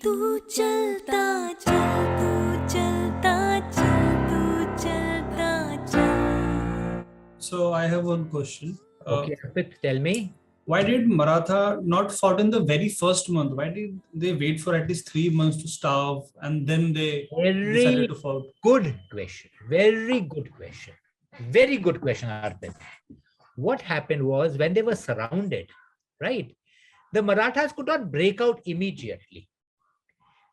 तू चलता चल तू चलता चल तू चलता चल. So I have one question. Okay, Arpit, tell me. Why did Maratha not fought in the very first month? Why did they wait for at least 3 months to starve and then they decided to fight? Good question. Very good question. Very good question, Arpit. What happened was when they were surrounded, right? The Marathas could not break out immediately.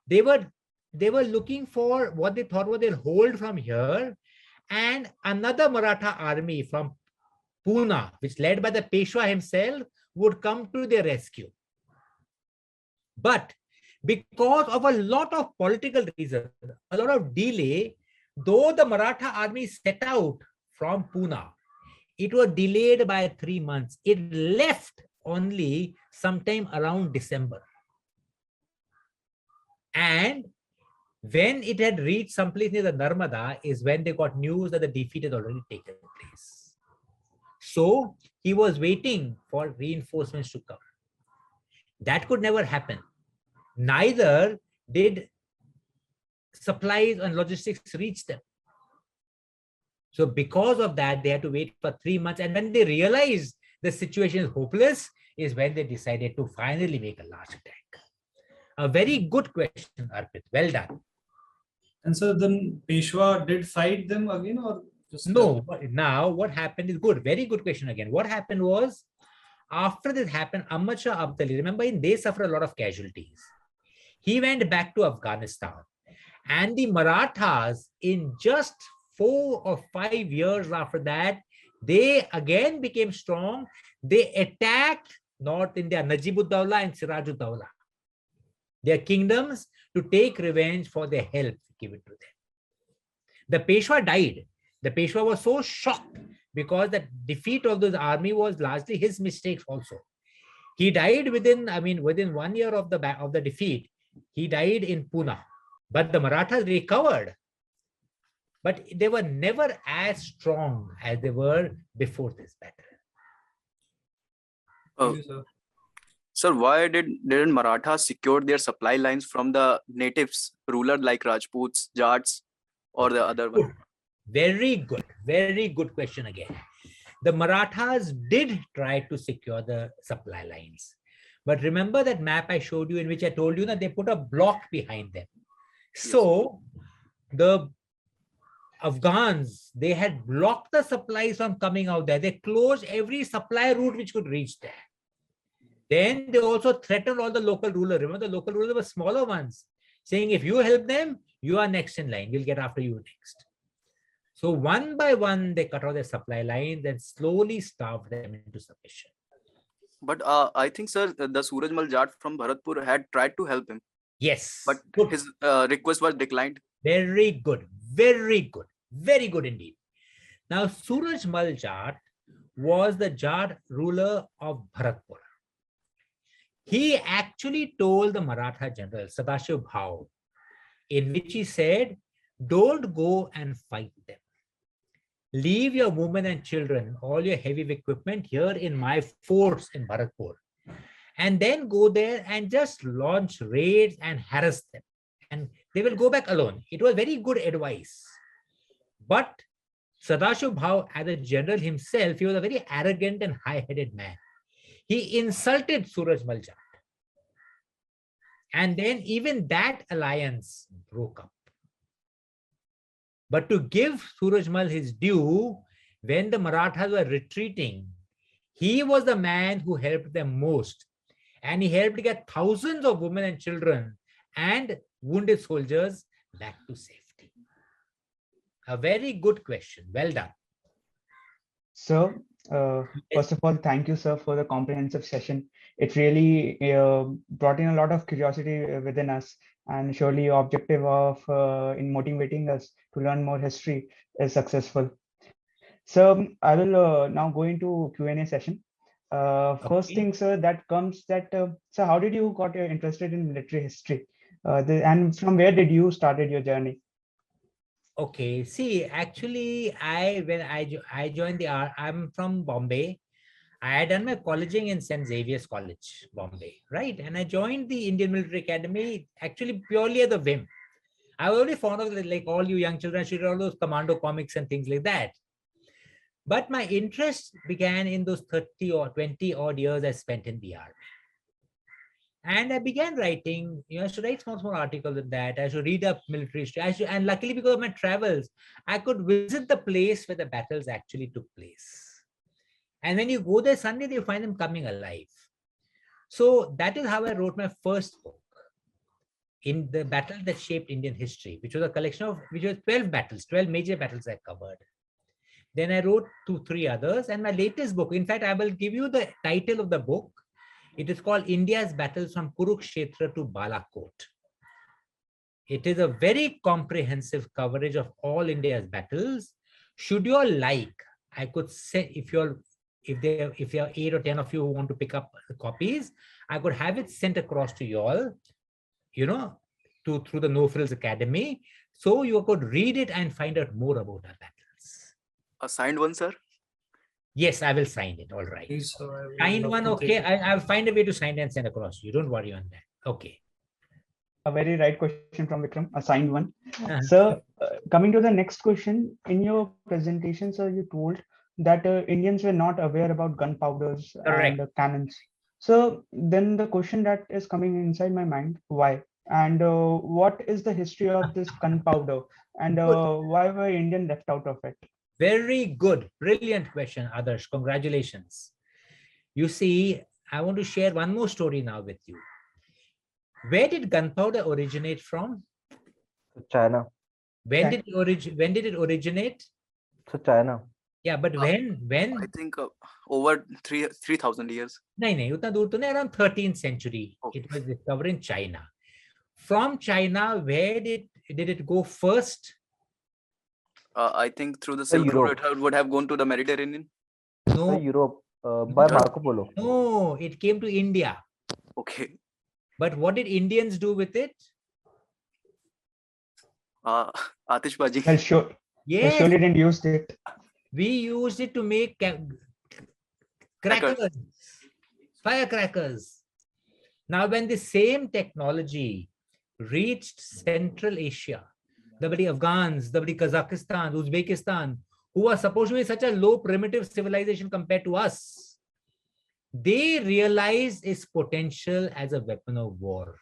They were looking for what they thought was their hold from here, and another Maratha army from Pune, which led by the Peshwa himself, would come to their rescue. But because of a lot of political reasons, a lot of delay, though the Maratha army set out from Pune, it was delayed by 3 months. It left only sometime around December. And when it had reached someplace near the Narmada is when they got news that the defeat had already taken place. So he was waiting for reinforcements to come. That could never happen. Neither did supplies and logistics reach them. So because of that, they had to wait for 3 months. And when they realized the situation is hopeless, is when they decided to finally make a large attack. A very good question, Arpit. Well done. And so then Peshwa did fight them again, or just no? Now what happened is good. Very good question again. What happened was, after this happened, Ahmad Shah Abdali, remember, they suffered a lot of casualties. He went back to Afghanistan, and the Marathas, in just 4 or 5 years after that, they again became strong. They attacked North India, Najib-ud-Dawla and Siraj-ud-Dawla, their kingdoms, to take revenge for their help given to them. The Peshwa died. The Peshwa was so shocked because the defeat of this army was largely his mistakes also. He died within 1 year of the defeat. He died in Pune. But the Marathas recovered. But they were never as strong as they were before this battle. Sir, why didn't Marathas secure their supply lines from the natives, rulers like Rajputs, Jats, or the other one? Very good question again. The Marathas did try to secure the supply lines. But remember that map I showed you, in which I told you that they put a block behind them. So the Afghans, they had blocked the supplies from coming out there. They closed every supply route which could reach there. Then they also threatened all the local rulers. Remember, the local rulers were smaller ones, saying, if you help them, you are next in line. We'll get after you next. So one by one, they cut off their supply lines and slowly starved them into submission. But I think, sir, the Surajmal Jat from Bharatpur had tried to help him. Yes. But his request was declined. Very good. Very good. Very good indeed. Now, Surajmal Jat was the Jat ruler of Bharatpur. He actually told the Maratha general, Sadashiv Bhau, in which he said, don't go and fight them. Leave your women and children, all your heavy equipment here in my forts in Bharatpur, and then go there and just launch raids and harass them. And they will go back alone. It was very good advice. But Sadashiv Bhau, as a general himself, he was a very arrogant and high-headed man. He insulted Surajmal Jat. And then even that alliance broke up. But to give Surajmal his due, when the Marathas were retreating, he was the man who helped them most. And he helped get thousands of women and children and wounded soldiers back to safety. A very good question. Well done. Sir, first of all, thank you, sir, for the comprehensive session. It really brought in a lot of curiosity within us, and surely your objective of in motivating us to learn more history is successful. So I will now go into Q&A session. First thing, sir, that comes that, so how did you got interested in military history? And from where did you started your journey? Okay, see, actually, when I joined the I'm from Bombay. I had done my colleging in St. Xavier's College, Bombay, right? And I joined the Indian Military Academy actually purely as a whim. I was already fond of, like all you young children, I should read all those commando comics and things like that. But my interest began in those 30 or 20 odd years I spent in the army. And I began writing, I should write small articles in that. I should read up military history. And luckily, because of my travels, I could visit the place where the battles actually took place. And when you go there Sunday, you find them coming alive. So that is how I wrote my first book, in the battle that shaped Indian history, which was a collection of, which was 12 battles, 12 major battles I covered. Then I wrote 2-3 others, and my latest book, in fact, I will give you the title of the book. It is called India's Battles from Kurukshetra to Balakot. It is a very comprehensive coverage of all India's battles. Should you all like, I could say, if there are 8 or 10 of you who want to pick up the copies, I could have it sent across to you all, through the No Frills Academy, so you could read it and find out more about our battles. A signed one, sir? Yes, I will sign it. All right. Please, sir, I would Signed love one, to okay. take it. I'll find a way to sign and send across to you. Don't worry on that. Okay. A very right question from Vikram, a signed one. Uh-huh. Sir, coming to the next question, in your presentation, sir, you told that Indians were not aware about gunpowders Correct. and cannons. So then the question that is coming inside my mind, why? And what is the history of this gunpowder? And why were Indians left out of it? Very good. Brilliant question, Adarsh. Congratulations. You see, I want to share one more story now with you. Where did gunpowder originate from? China. When China. did it originate? So China. Yeah, but when? I think over 3,000 years. No, utna dur to nahi, around 13th century. Okay. It was discovered in China. From China, where did it go first? I think through the Silk Road, it would have gone to the Mediterranean. No, Europe by Marco Polo. no, it came to India. Okay. But what did Indians do with it? Atishbaji. Well, sure. They Yes, surely didn't use it. we used it to make crackers, firecrackers. Now, when the same technology reached Central Asia, the bloody Afghans, the bloody Kazakhstan, Uzbekistan, who are supposed to be such a low primitive civilization compared to us, they realized its potential as a weapon of war.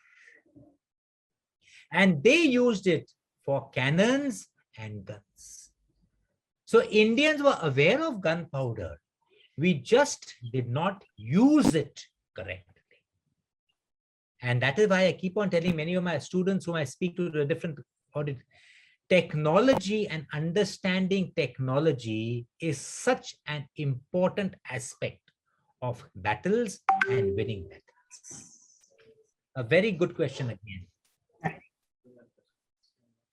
And they used it for cannons and guns. So Indians were aware of gunpowder. We just did not use it correctly. And that is why I keep on telling many of my students whom I speak to the different audit, technology and understanding technology is such an important aspect of battles and winning battles. A very good question again.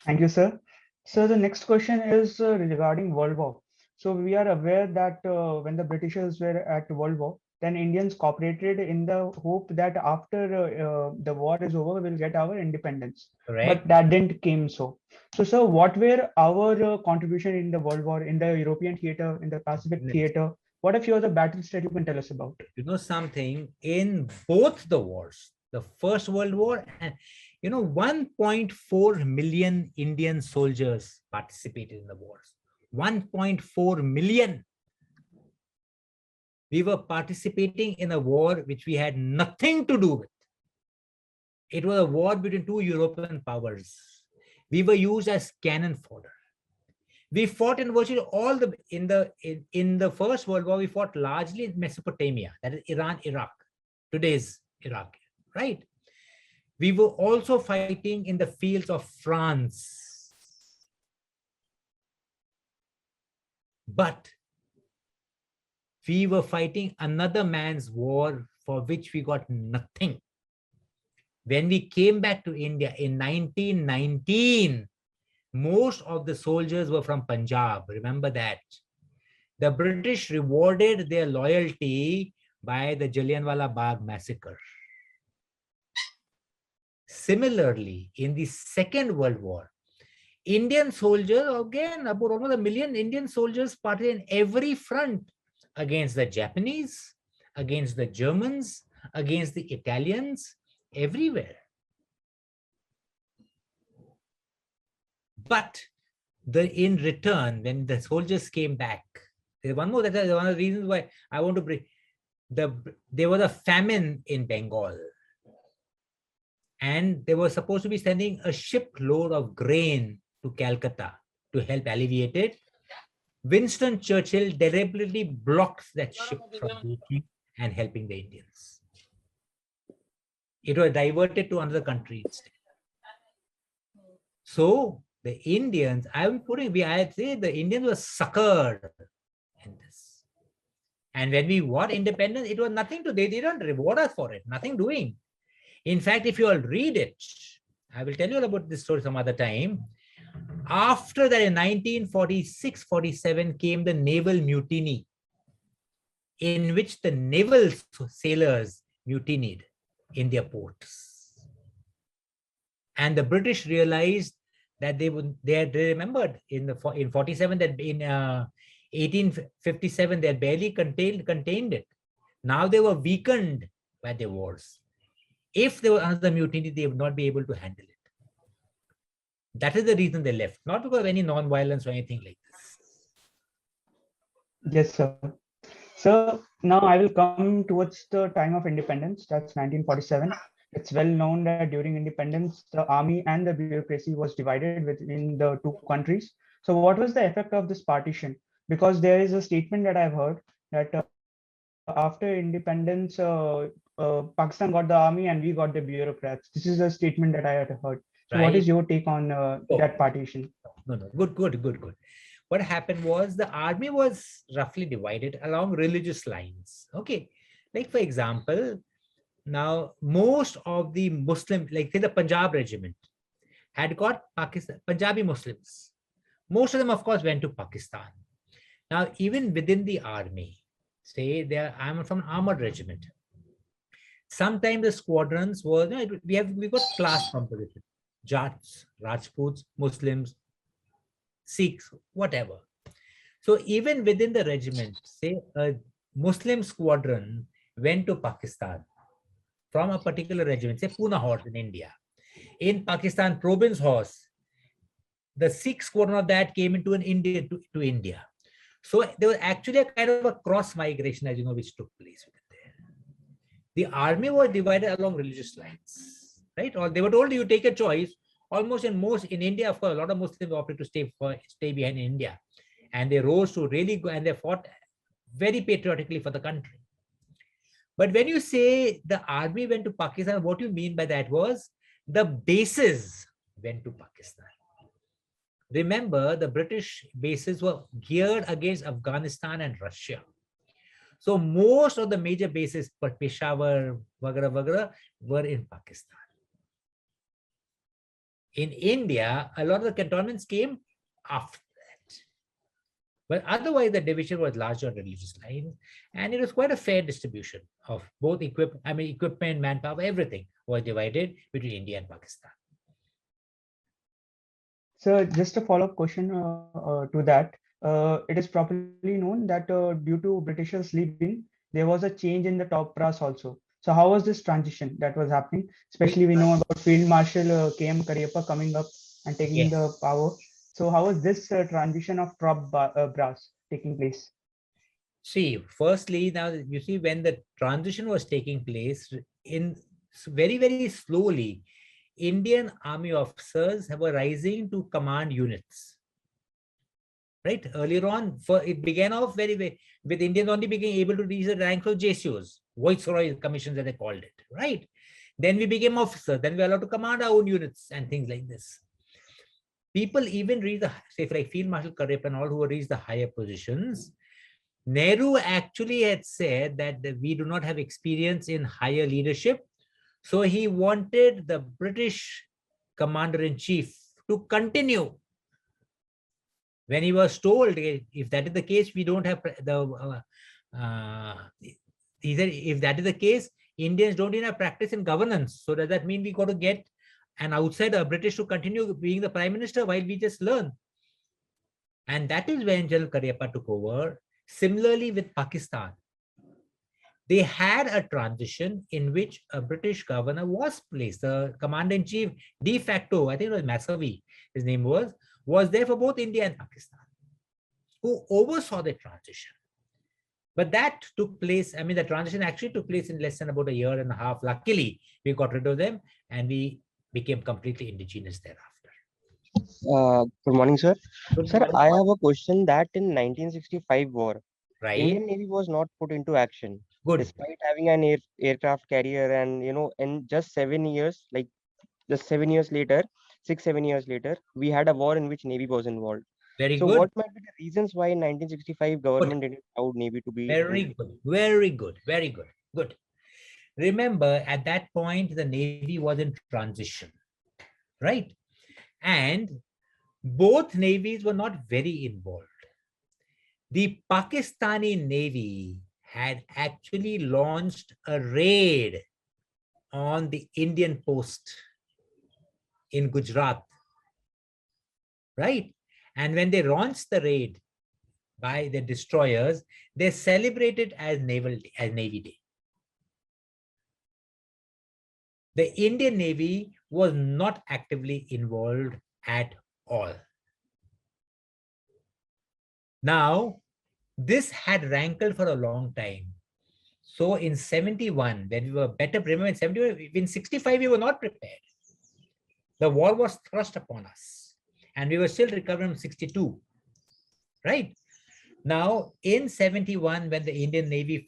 Thank you, sir. So the next question is regarding World War. So we are aware that when the Britishers were at World War, then Indians cooperated in the hope that after the war is over, we'll get our independence. Correct. But that didn't came so. So, sir, what were our contribution in the World War, in the European theater, in the Pacific theater? What are few of the battles that you can tell us about? You know something, in both the wars, the First World War and 1.4 million Indian soldiers participated in the wars. 1.4 million. We were participating in a war which we had nothing to do with. It was a war between two European powers. We were used as cannon fodder. We fought in virtually all in the First World War, we fought largely in Mesopotamia, that is Iran, Iraq, today's Iraq, right? We were also fighting in the fields of France. But we were fighting another man's war for which we got nothing. When we came back to India in 1919, most of the soldiers were from Punjab. Remember that. The British rewarded their loyalty by the Jallianwala Bagh massacre. Similarly, in the Second World War, Indian soldiers, again, about almost 1 million Indian soldiers participated in every front against the Japanese, against the Germans, against the Italians, everywhere. But in return, when the soldiers came back, there's one more, that's one of the reasons why I want to bring, there was a famine in Bengal. And they were supposed to be sending a shipload of grain to Calcutta to help alleviate it. Winston Churchill deliberately blocked that ship from reaching and helping the Indians. It was diverted to another country instead. So the Indians, I say the Indians were suckered in this. And when we got independence, it was nothing to, they didn't reward us for it, nothing doing. In fact, if you all read it, I will tell you all about this story some other time. After that, in 1946-47 came the naval mutiny, in which the naval sailors mutinied in their ports. And the British realized that they remembered in 47 that in 1857 they had barely contained it. Now they were weakened by the wars. If there was another mutiny, they would not be able to handle it. That is the reason they left, not because of any non-violence or anything like this. Yes, sir. So now I will come towards the time of independence. That's 1947. It's well known that during independence, the army and the bureaucracy was divided within the two countries. So what was the effect of this partition? Because there is a statement that I've heard that after independence, Pakistan got the army and we got the bureaucrats. This is a statement that I had heard. So Right. what is your take on that partition? No. Good. What happened was the army was roughly divided along religious lines. Okay. Like for example, now most of the Muslim, like say the Punjab regiment, had got Punjabi Muslims. Most of them, of course, went to Pakistan. Now, even within the army, say I'm from an armored regiment. Sometimes the squadrons were, we got class composition. Jats, Rajputs, Muslims, Sikhs, whatever. So even within the regiment, say a Muslim squadron went to Pakistan from a particular regiment, say Pune Horse in India. In Pakistan, Province Horse, the Sikh squadron of that came into India to India. So there was actually a kind of a cross migration, as you know, which took place within there. The army was divided along religious lines, right? Or they were told you take a choice. Almost in India, of course, a lot of Muslims opted to stay behind in India, and they rose to really go and they fought very patriotically for the country. But when you say the army went to Pakistan, what you mean by that was the bases went to Pakistan. Remember, the British bases were geared against Afghanistan and Russia. So most of the major bases, Peshawar, Wagera, were in Pakistan. In India, a lot of the cantonments came after that. But otherwise, the division was largely on religious lines, and it was quite a fair distribution of both equipment, manpower, everything was divided between India and Pakistan. So just a follow-up question to that. It is properly known that due to Britishers leaving, there was a change in the top brass also. So how was this transition that was happening? Especially we know about Field Marshal K.M. Cariappa coming up and taking the power. So how was this transition of top brass taking place? See, firstly, now you see when the transition was taking place, in very, very slowly, Indian army officers were rising to command units. Right? Earlier on, it began off with Indians only being able to reach the rank of JCOs, Viceroy commissions as they called it, right? Then we became officers, then we were allowed to command our own units and things like this. People even reach say like Field Marshal Cariappa and all who reached the higher positions. Nehru actually had said that we do not have experience in higher leadership. So he wanted the British commander-in-chief to continue. When he was told, if that is the case, we don't have he said, if that is the case, Indians don't even have practice in governance. So does that mean we got to get an outsider, British, to continue being the prime minister while we just learn? And that is when General Cariappa took over. Similarly with Pakistan, they had a transition in which a British governor was placed. The commander-in-chief de facto, I think it was Massavi, his name was there for both India and Pakistan, who oversaw the transition. But that took place, I mean, the transition actually took place in less than about a year and a half. Luckily, we got rid of them and we became completely indigenous thereafter. Good morning, sir. Good Sir, morning. I have a question that in 1965 war, Right? Indian Navy was not put into action, Good. despite having an aircraft carrier, and in just 7 years, like just 7 years later, 6, 7 years later, we had a war in which Navy was involved. Very So, good. what might be the reasons why in 1965 government didn't allow Navy to be Very in? good. Very good. Very good. Good. Remember, at that point, the Navy was in transition, right? And both navies were not very involved. The Pakistani Navy had actually launched a raid on the Indian post in Gujarat, right? And when they launched the raid by the destroyers, they celebrated as Navy Day. The Indian Navy was not actively involved at all. Now, this had rankled for a long time. So in 71, when we were better, remember in 71, in 65, we were not prepared. The war was thrust upon us and we were still recovering from 62, right? Now in 71, when the Indian Navy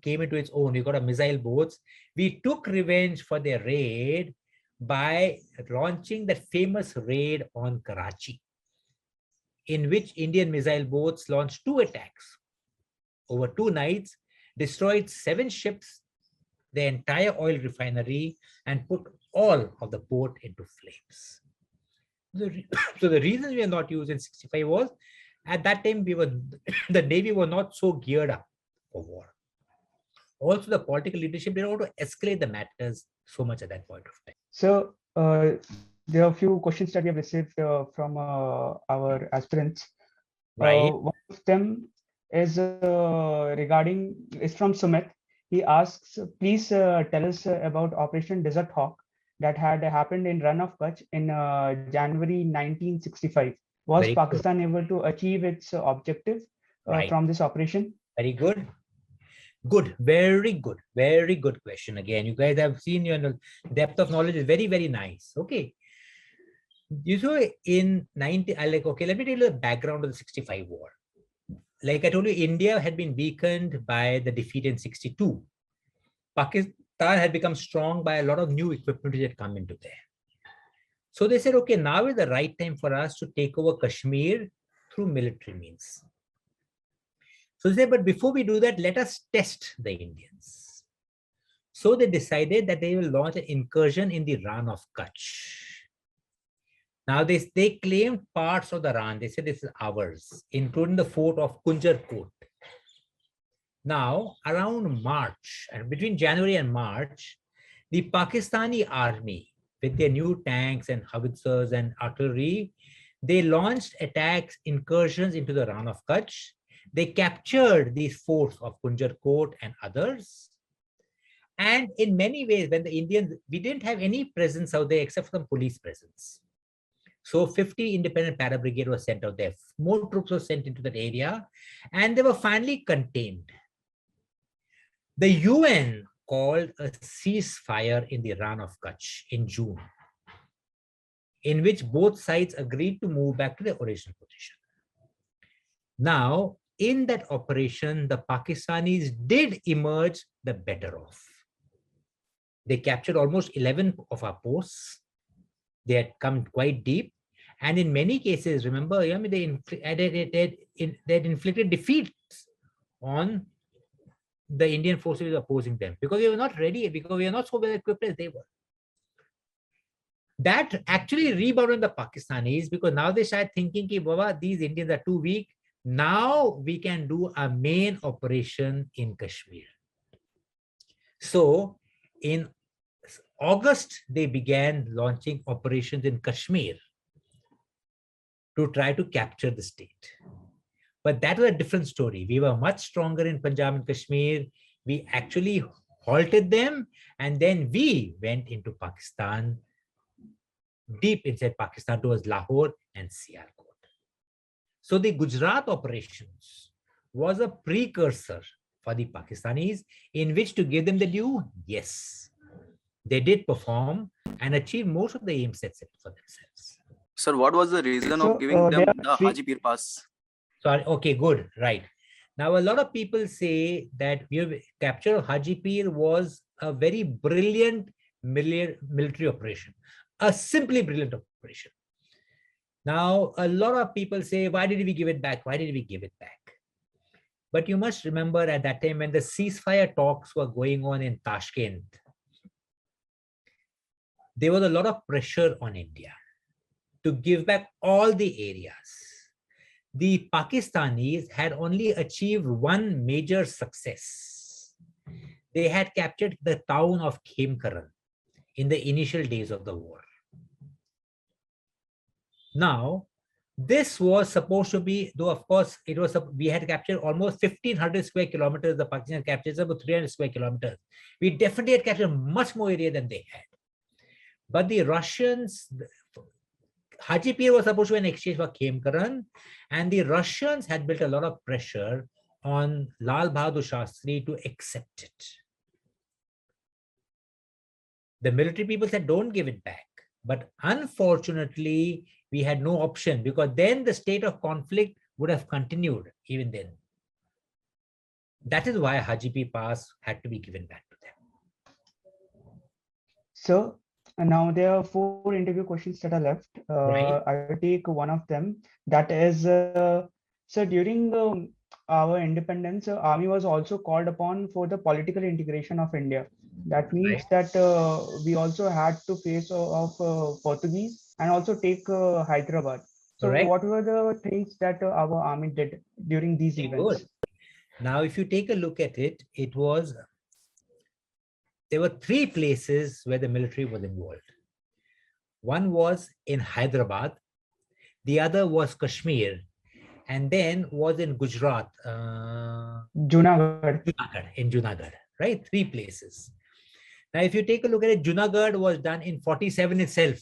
came into its own, we got a missile boats, we took revenge for their raid by launching that famous raid on Karachi, in which Indian missile boats launched 2 attacks over 2 nights, destroyed 7 ships, the entire oil refinery, and put all of the port into flames. So the reason we are not used in 65 was, at that time, the Navy was not so geared up for war. Also, the political leadership didn't want to escalate the matters so much at that point of time. So there are a few questions that we have received from our aspirants. Right. One of them is from Sumit. He asks, please tell us about Operation Desert Hawk that had happened in Run of Kutch in January 1965. Was Very Pakistan able to achieve its objective Right. from this operation? Very good. Good. Very good. Very good question. Again, you guys have seen your depth of knowledge is very, very nice. Okay. You saw in 90, okay, let me tell you the background of the 65 war. Like I told you, India had been weakened by the defeat in 62. Pakistan had become strong by a lot of new equipment which had come into there. So they said, okay, now is the right time for us to take over Kashmir through military means. So they said, but before we do that, let us test the Indians. So they decided that they will launch an incursion in the Rann of Kutch. Now they claimed parts of the Rann. They said this is ours, including the fort of Kunjar Kot. Now, around March, and between January and March, the Pakistani army, with their new tanks and howitzers and artillery, they launched attacks, incursions into the Rann of Kutch. They captured these forts of Kunjar Kot and others. And in many ways, when the Indians, we didn't have any presence out there except for some police presence. So 50 independent para brigade was sent out there. More troops were sent into that area, and they were finally contained. The UN called a ceasefire in the Rann of Kutch in June, in which both sides agreed to move back to their original position. Now, in that operation, the Pakistanis did emerge the better off. They captured almost 11 of our posts. They had come quite deep. And in many cases, remember, they had inflicted defeats on the Indian forces opposing them because we were not ready, because we were not so well equipped as they were. That actually rebounded the Pakistanis because now they started thinking, Baba, these Indians are too weak. Now we can do a main operation in Kashmir. So in August, they began launching operations in Kashmir to try to capture the state. But that was a different story. We were much stronger in Punjab and Kashmir. We actually halted them, and then we went into Pakistan, deep inside Pakistan towards Lahore and Sialkot. So the Gujarat operations was a precursor for the Pakistanis, in which, to give them the due, yes, they did perform and achieve most of the aims set for themselves. Sir, what was the reason So, of giving there them are the three- Haji Pir Pass? Sorry, okay, good, right. Now, a lot of people say that capture of Haji Pir was a very brilliant military operation, a simply brilliant operation. Now, a lot of people say, why did we give it back? Why did we give it back? But you must remember, at that time when the ceasefire talks were going on in Tashkent, there was a lot of pressure on India to give back all the areas. The Pakistanis had only achieved one major success. They had captured the town of Khemkaran in the initial days of the war. Now, this was supposed to be, though of course it was, we had captured almost 1,500 square kilometers. The Pakistan captured about 300 square kilometers. We definitely had captured much more area than they had. But the Russians, Haji Pir was supposed to be an exchange for Khemkaran, and the Russians had built a lot of pressure on Lal Bahadur Shastri to accept it. The military people said, don't give it back. But unfortunately, we had no option, because then the state of conflict would have continued even then. That is why Haji Pir Pass had to be given back to them. So now there are 4 interview questions that are left. Right. I will take one of them. That is, so during our independence, army was also called upon for the political integration of India. That means that we also had to face of Portuguese and also take Hyderabad. So Correct. what were the things that our army did during these Very events? good. Now, if you take a look at it, there were 3 places where the military was involved. One was in Hyderabad, the other was Kashmir, and then was in Gujarat, Junagadh. in Junagadh, right? 3 places. Now, if you take a look at it, Junagadh was done in 47 itself.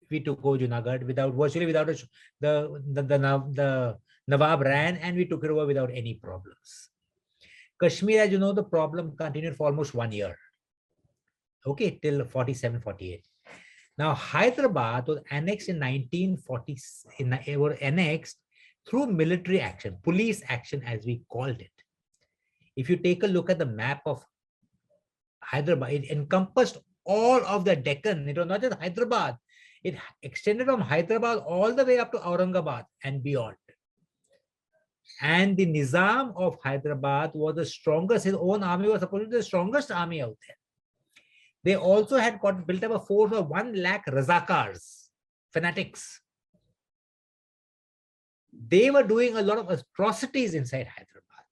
We took over Junagadh virtually without the Nawab ran, and we took it over without any problems. Kashmir, as you know, the problem continued for almost 1 year. Okay, till 47, 48. Now, Hyderabad was annexed in 1940. It was annexed through military action, police action, as we called it. If you take a look at the map of Hyderabad, it encompassed all of the Deccan. It was not just Hyderabad. It extended from Hyderabad all the way up to Aurangabad and beyond. And the Nizam of Hyderabad was the strongest. His own army was supposed to be the strongest army out there. They also had built up a force of 1 lakh Razakars, fanatics. They were doing a lot of atrocities inside Hyderabad.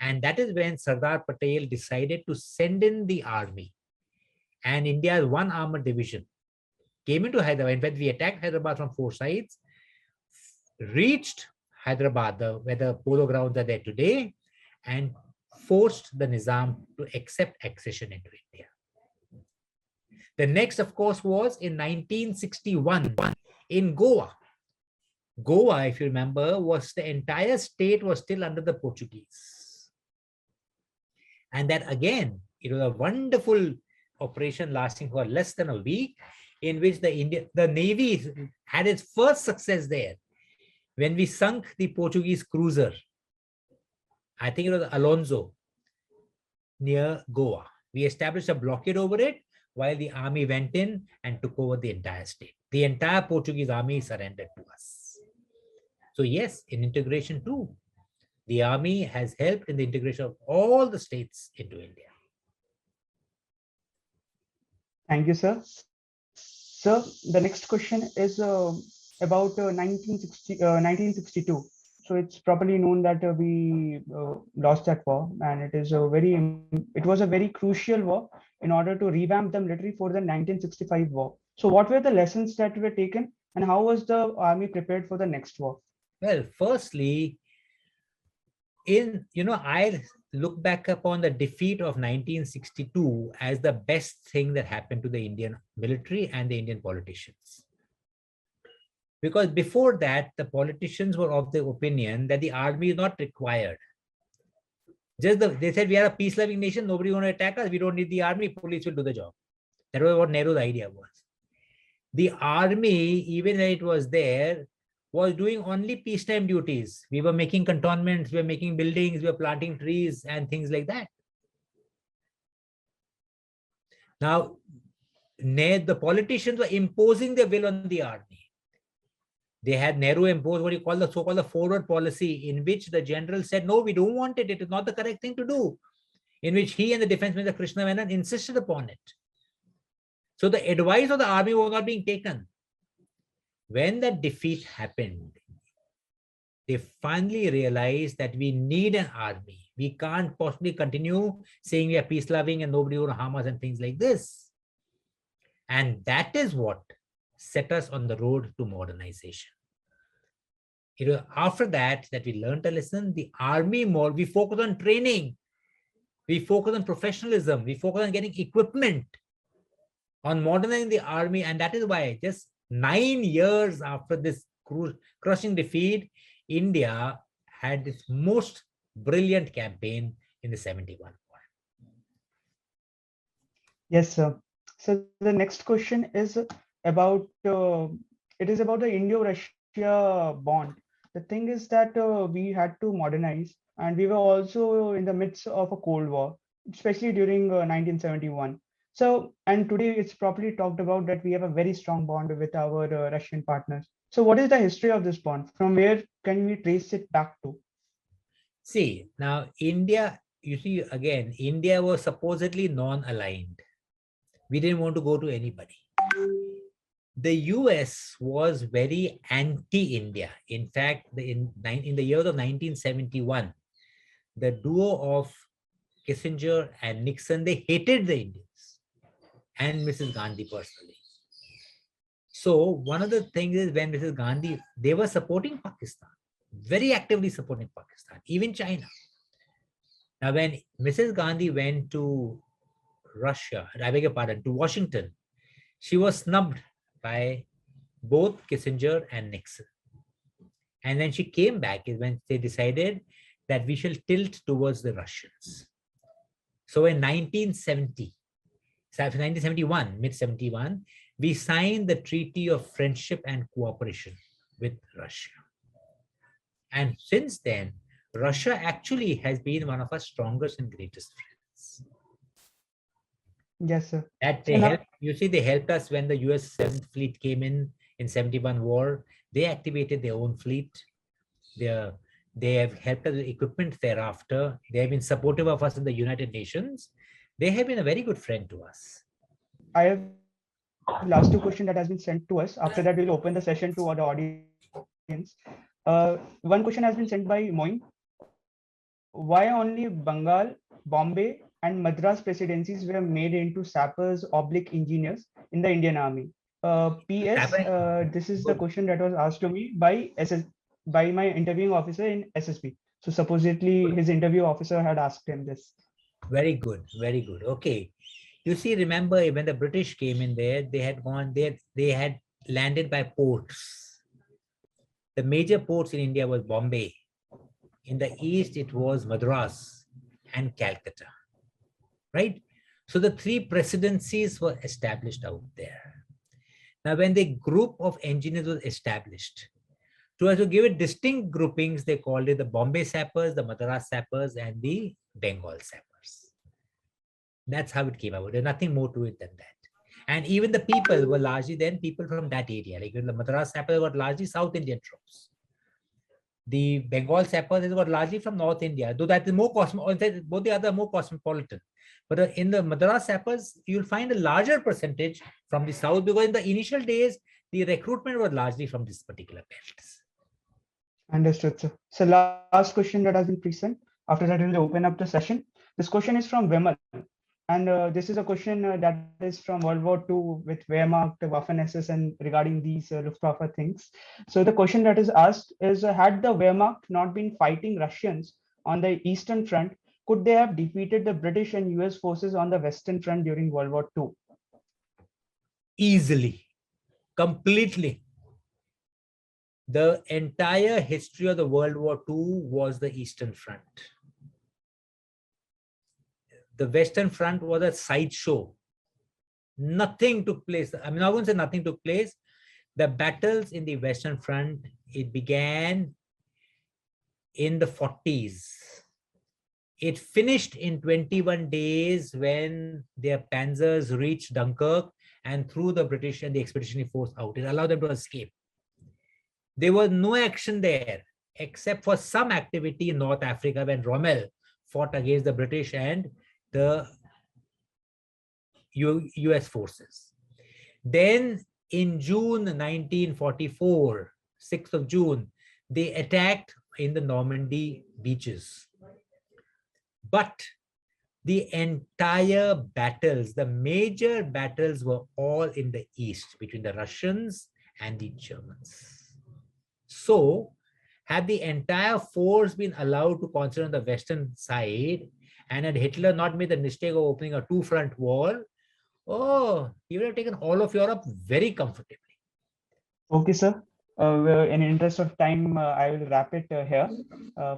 And that is when Sardar Patel decided to send in the army. And India's 1 armored division came into Hyderabad. In fact, we attacked Hyderabad from 4 sides, reached Hyderabad, where the polo grounds are there today, and forced the Nizam to accept accession into India. The next, of course, was in 1961 in Goa. Goa, if you remember, the entire state was still under the Portuguese. And that again, it was a wonderful operation lasting for less than a week, in which the Navy had its first success there when we sunk the Portuguese cruiser. I think it was Alonso near Goa. We established a blockade over it while the army went in and took over the entire state. The entire Portuguese army surrendered to us. So yes, in integration too, the army has helped in the integration of all the states into India. Thank you, sir. Sir, the next question is about 1962. So it's properly known that we lost that war, and it was a very crucial war in order to revamp the military for the 1965 war. So what were the lessons that were taken, and how was the army prepared for the next war? Well, firstly, look back upon the defeat of 1962 as the best thing that happened to the Indian military and the Indian politicians. Because before that, the politicians were of the opinion that the army is not required. They said, we are a peace-loving nation, nobody want to attack us, we don't need the army, police will do the job. That was what Nehru's idea was. The army, even when it was there, was doing only peacetime duties. We were making cantonments, we were making buildings, we were planting trees and things like that. Now, the politicians were imposing their will on the army. They had Nehru impose what you call the so-called the forward policy, in which the general said, no, we don't want it. It is not the correct thing to do. In which he and the defense minister Krishna Menon insisted upon it. So the advice of the army was not being taken. When that defeat happened, they finally realized that we need an army. We can't possibly continue saying we are peace-loving and nobody will harm us and things like this. And that is what set us on the road to modernization. It was after that we learned a lesson. The army more, we focus on training, we focus on professionalism, we focus on getting equipment, on modernizing the army. And that is why just 9 years after this crushing defeat, India had its most brilliant campaign in the 71 war. Yes, sir. So the next question is about it is about the Indo-Russia bond. The thing is that we had to modernize, and we were also in the midst of a Cold War, especially during 1971. So, and today it's properly talked about that we have a very strong bond with our Russian partners. So what is the history of this bond? From where can we trace it back to? See, now India, you see, again, India was supposedly non-aligned. We didn't want to go to anybody. The US was very anti-India. In fact, in the year of 1971, the duo of Kissinger and Nixon, they hated the Indians and Mrs. Gandhi personally. So one of the things is when Mrs. Gandhi, they were supporting Pakistan, very actively supporting Pakistan, even China. Now, when Mrs. Gandhi went to Russia, I beg your pardon, to Washington, she was snubbed by both Kissinger and Nixon. And then she came back is when they decided that we shall tilt towards the Russians. So in 1971, mid-71, we signed the Treaty of Friendship and Cooperation with Russia. And since then, Russia actually has been one of our strongest and greatest friends. Yes, sir. That they helped, you see, they helped us when the US 7th Fleet came in 71 war. They activated their own fleet. They have helped us with equipment thereafter. They have been supportive of us in the United Nations. They have been a very good friend to us. I have last two questions that has been sent to us. After that, we'll open the session to our audience. One question has been sent by Moin. Why only Bengal, Bombay, and Madras presidencies were made into sappers/engineers in the Indian Army? PS, this is the question that was asked to me by my interviewing officer in SSB. So supposedly his interview officer had asked him this. Very good, very good. Okay. You see, remember when the British came in there, they had gone there, they had landed by ports. The major ports in India was Bombay. In the east, it was Madras and Calcutta, right? So the three presidencies were established out there. Now, when the group of engineers was established, to give it distinct groupings, they called it the Bombay sappers, the Madras sappers, and the Bengal sappers. That's how it came about. There's nothing more to it than that. And even the people were largely then people from that area. Like the Madras sappers were largely South Indian troops. The Bengal sappers were largely from North India, though that is more cosmopolitan, both the other are more cosmopolitan. But in the Madras sappers, you'll find a larger percentage from the South, because in the initial days, the recruitment was largely from this particular belts. Understood, sir. So last question that has been present. After that, we'll open up the session. This question is from Vimal. And this is a question that is from World War II with Wehrmacht, Waffen-SS, and regarding these Luftwaffe things. So the question that is asked is, had the Wehrmacht not been fighting Russians on the Eastern Front, could they have defeated the British and US forces on the Western Front during World War II? Easily, completely. The entire history of the World War II was the Eastern Front. The Western Front was a sideshow. Nothing took place. I mean, I won't say nothing took place. The battles in the Western Front, it began in the 40s. It finished in 21 days when their panzers reached Dunkirk and threw the British and the expeditionary force out. It allowed them to escape. There was no action there, except for some activity in North Africa when Rommel fought against the British and the US forces. Then in June 1944, 6th of June, they attacked in the Normandy beaches. But the entire battles, the major battles were all in the east between the Russians and the Germans. So, had the entire force been allowed to concentrate on the western side, and had Hitler not made the mistake of opening a two-front war, oh, he would have taken all of Europe very comfortably. Okay, sir. In interest of time, I will wrap it here.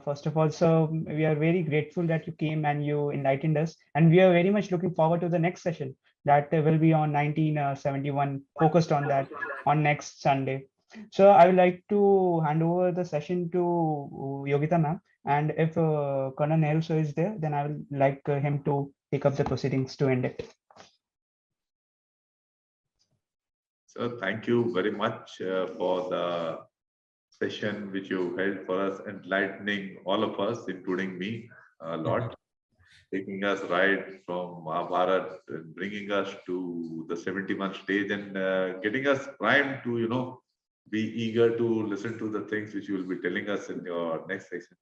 First of all, sir, we are very grateful that you came and you enlightened us, and we are very much looking forward to the next session that will be on 1971, focused on that on next Sunday. So I would like to hand over the session to Yogita ma'am, and if Colonel Nehru sir is there, then I would like him to take up the proceedings to end it. So thank you very much for the session which you held for us, enlightening all of us, including me, a lot, taking us right from Mahabharat and bringing us to the 71 stage and getting us primed to, you know, be eager to listen to the things which you will be telling us in your next section.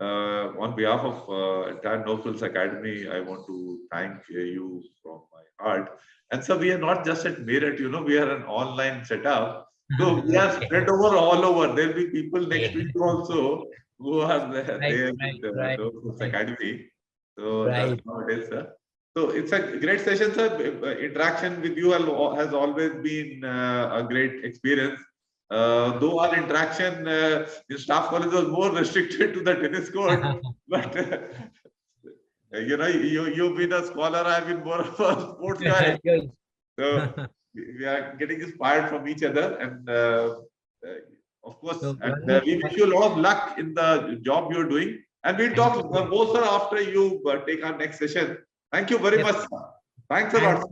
On behalf of entire No Frills Academy, I want to thank you from my heart. And so we are not just at Meerut, you know, we are an online setup. So we are spread over all over. There will be people next week also who are there with No Frills Academy. So that's how it is, sir. So it's a great session, sir. Interaction with you has always been a great experience. Though our interaction in staff college was more restricted to the tennis court, but you know, you've been a scholar, I've been more of a sports guy. So we are getting inspired from each other, and of course, we wish you a lot of luck in the job you're doing. And we'll talk more, sir, after you take our next session. Thank you very much, sir. Thanks a lot.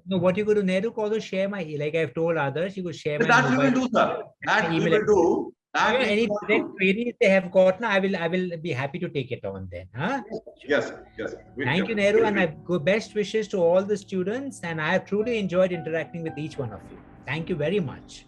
No, what you could do, Nehru, also share my, like I've told others, you could share my that we will do, sir. That we will do. Any queries they have got, I will be happy to take it on then. Huh? Yes, yes. Thank you, Nehru, and my best wishes to all the students. And I have truly enjoyed interacting with each one of you. Thank you very much.